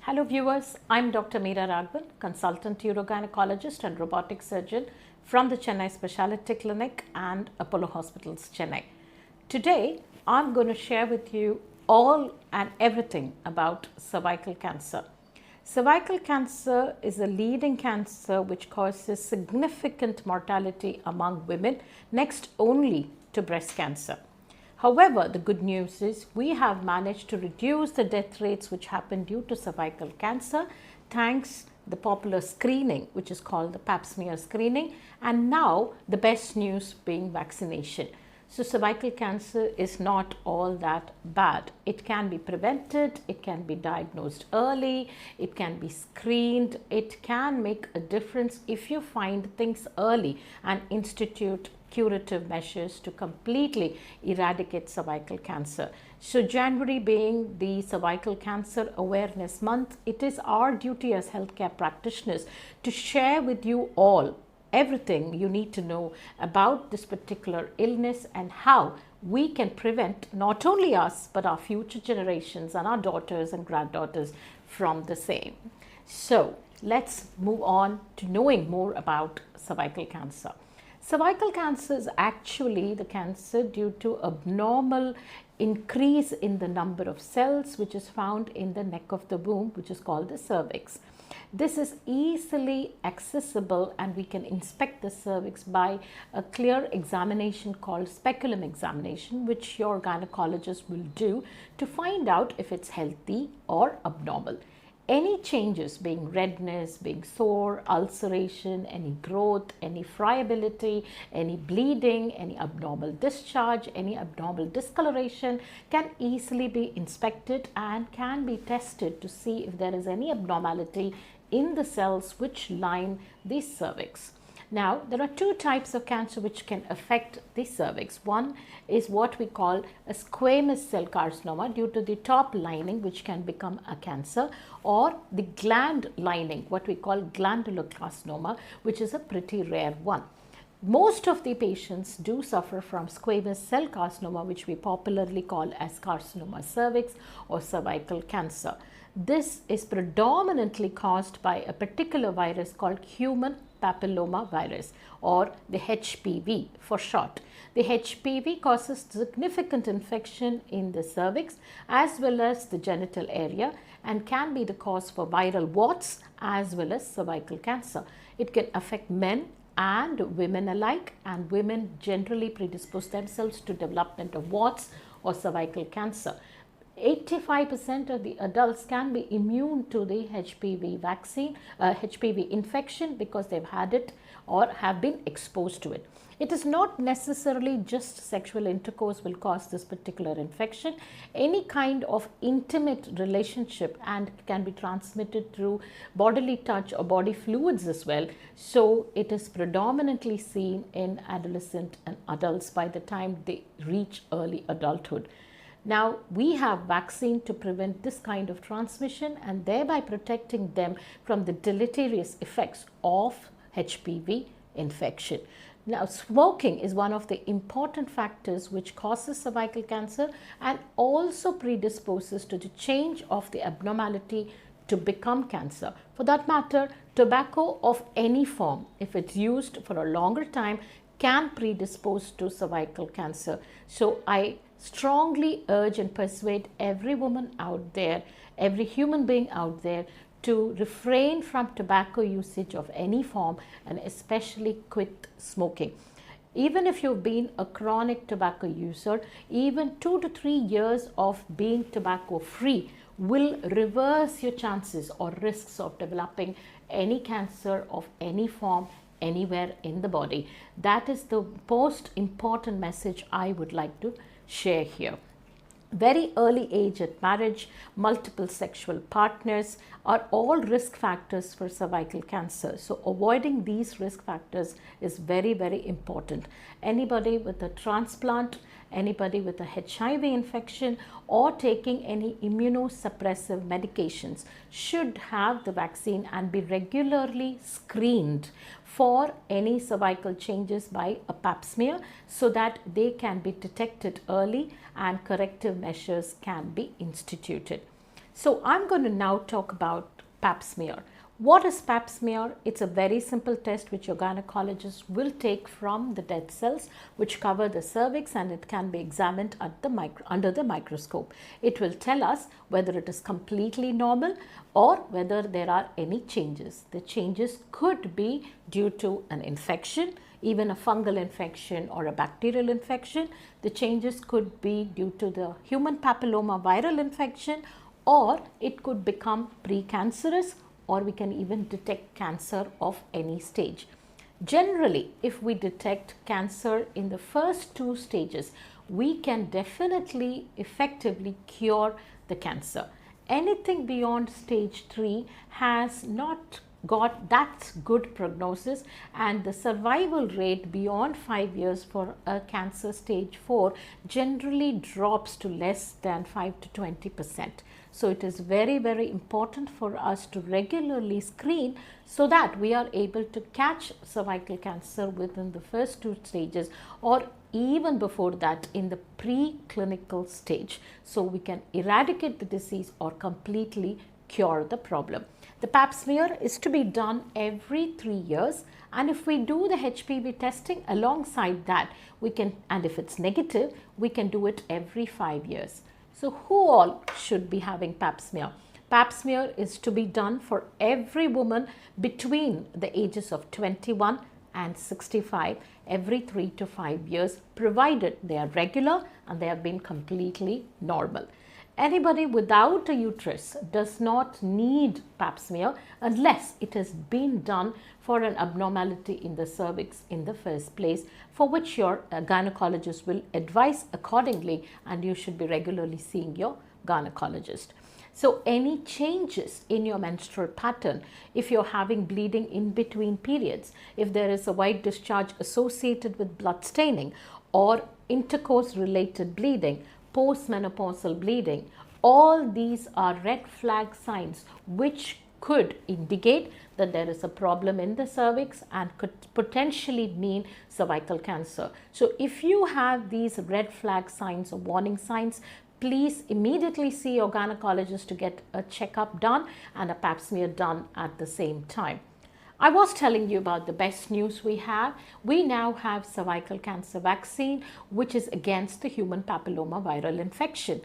Hello viewers, I'm Dr. Meera Raghavan, consultant urogynecologist and robotic surgeon from the Chennai Speciality Clinic and Apollo Hospitals, Chennai. Today, I'm going to share with you all and everything about cervical cancer. Cervical cancer is a leading cancer which causes significant mortality among women, next only to breast cancer. However, the good news is we have managed to reduce the death rates which happen due to cervical cancer thanks the popular screening which is called the pap smear screening, and now the best news being vaccination. So cervical cancer is not all that bad. It can be prevented, it can be diagnosed early, it can be screened, it can make a difference if you find things early and institute curative measures to completely eradicate cervical cancer. So January being the Cervical Cancer Awareness Month, it is our duty as healthcare practitioners to share with you all everything you need to know about this particular illness and how we can prevent not only us but our future generations and our daughters and granddaughters from the same. So let's move on to knowing more about cervical cancer. Cervical cancer is actually the cancer due to abnormal increase in the number of cells which is found in the neck of the womb, which is called the cervix. This is easily accessible and we can inspect the cervix by a clear examination called speculum examination, which your gynecologist will do to find out if it's healthy or abnormal. Any changes being redness, being sore, ulceration, any growth, any friability, any bleeding, any abnormal discharge, any abnormal discoloration can easily be inspected and can be tested to see if there is any abnormality in the cells which line the cervix. Now, there are two types of cancer which can affect the cervix. One is what we call a squamous cell carcinoma due to the top lining, which can become a cancer, or the gland lining, what we call glandular carcinoma, which is a pretty rare one. Most of the patients do suffer from squamous cell carcinoma, which we popularly call as carcinoma cervix or cervical cancer. This is predominantly caused by a particular virus called human papilloma virus, or the HPV for short. The HPV causes significant infection in the cervix as well as the genital area and can be the cause for viral warts as well as cervical cancer. It can affect men and women alike, and women generally predispose themselves to development of warts or cervical cancer. 85% of the adults can be immune to the HPV vaccine, HPV infection, because they've had it or have been exposed to it. It is not necessarily just sexual intercourse will cause this particular infection. Any kind of intimate relationship and can be transmitted through bodily touch or body fluids as well. So it is predominantly seen in adolescent and adults by the time they reach early adulthood. Now, we have vaccine to prevent this kind of transmission and thereby protecting them from the deleterious effects of HPV infection. Now, smoking is one of the important factors which causes cervical cancer and also predisposes to the change of the abnormality to become cancer. For that matter, tobacco of any form, if it's used for a longer time, can predispose to cervical cancer. So I strongly urge and persuade every woman out there, every human being out there, to refrain from tobacco usage of any form and especially quit smoking. Even if you've been a chronic tobacco user, even 2 to 3 years of being tobacco free will reverse your chances or risks of developing any cancer of any form anywhere in the body. That is the most important message I would like to share here. Very early age at marriage, multiple sexual partners are all risk factors for cervical cancer. So avoiding these risk factors is very, very important. Anybody with a transplant, anybody with a HIV infection or taking any immunosuppressive medications should have the vaccine and be regularly screened for any cervical changes by a pap smear so that they can be detected early and corrective measures can be instituted. So I'm going to now talk about pap smear. What is pap smear? It's a very simple test which your gynecologist will take from the dead cells which cover the cervix, and it can be examined at the under the microscope. It will tell us whether it is completely normal or whether there are any changes. The changes could be due to an infection, even a fungal infection or a bacterial infection. The changes could be due to the human papilloma viral infection, or it could become precancerous, or we can even detect cancer of any stage. Generally, if we detect cancer in the first 2 stages, we can definitely effectively cure the cancer. Anything beyond stage 3 has not got that good prognosis, and the survival rate beyond 5 years for a cancer stage 4 generally drops to less than 5 to 20%. So it is very, very important for us to regularly screen so that we are able to catch cervical cancer within the first 2 stages, or even before that in the preclinical stage, so we can eradicate the disease or completely cure the problem. The pap smear is to be done every 3 years, and if we do the HPV testing alongside that, we can, and if it's negative, we can do it every 5 years. So who all should be having pap smear? Pap smear is to be done for every woman between the ages of 21 and 65 every 3 to 5 years, provided they are regular and they have been completely normal. Anybody without a uterus does not need pap smear unless it has been done for an abnormality in the cervix in the first place, for which your gynecologist will advise accordingly, and you should be regularly seeing your gynecologist. So any changes in your menstrual pattern, if you're having bleeding in between periods, if there is a white discharge associated with blood staining, or intercourse related bleeding, postmenopausal bleeding, all these are red flag signs which could indicate that there is a problem in the cervix and could potentially mean cervical cancer. So if you have these red flag signs or warning signs, please immediately see your gynecologist to get a checkup done and a pap smear done at the same time. I was telling you about the best news we have. We now have cervical cancer vaccine, which is against the human papilloma viral infection.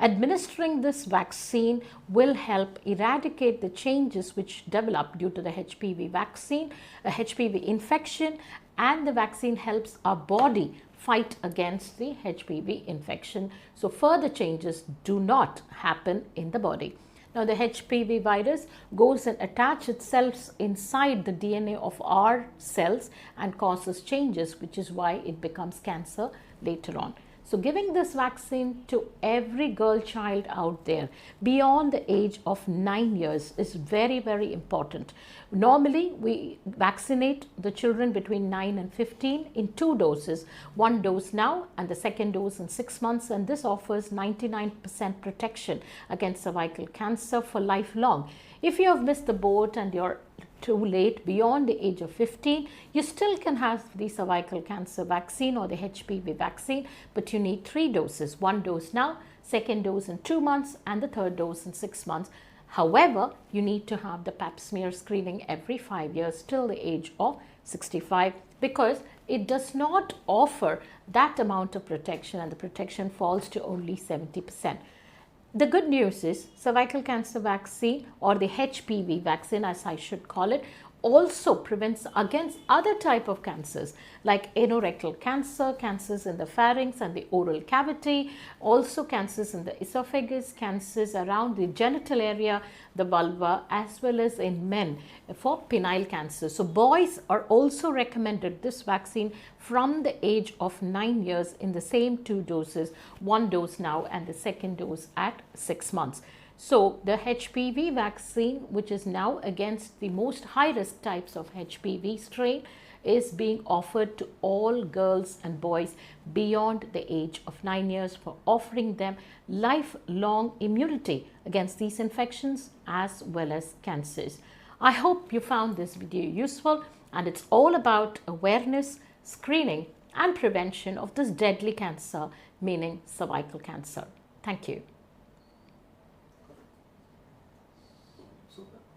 Administering this vaccine will help eradicate the changes which develop due to the HPV vaccine, a HPV infection, and the vaccine helps our body fight against the HPV infection. So further changes do not happen in the body. Now the HPV virus goes and attaches itself inside the DNA of our cells and causes changes, which is why it becomes cancer later on. So giving this vaccine to every girl child out there beyond the age of 9 years is very, very important. Normally, we vaccinate the children between 9 and 15 in 2 doses, 1 dose now and the second dose in 6 months, and this offers 99% protection against cervical cancer for lifelong. If you have missed the boat and you're too late beyond the age of 15, you still can have the cervical cancer vaccine or the HPV vaccine, but you need 3 doses, 1 dose now, second dose in 2 months, and the third dose in 6 months. However, you need to have the pap smear screening every 5 years till the age of 65, because it does not offer that amount of protection, and the protection falls to only 70%. The good news is cervical cancer vaccine, or the HPV vaccine as I should call it, also prevents against other type of cancers like anorectal cancer, cancers in the pharynx and the oral cavity, also cancers in the esophagus, cancers around the genital area, the vulva, as well as in men for penile cancer. So boys are also recommended this vaccine from the age of 9 years in the same 2 doses, 1 dose now and the second dose at 6 months. So the HPV vaccine, which is now against the most high risk types of HPV strain, is being offered to all girls and boys beyond the age of 9 years for offering them lifelong immunity against these infections as well as cancers. I hope you found this video useful, and it's all about awareness, screening and prevention of this deadly cancer, meaning cervical cancer. Thank you. Super.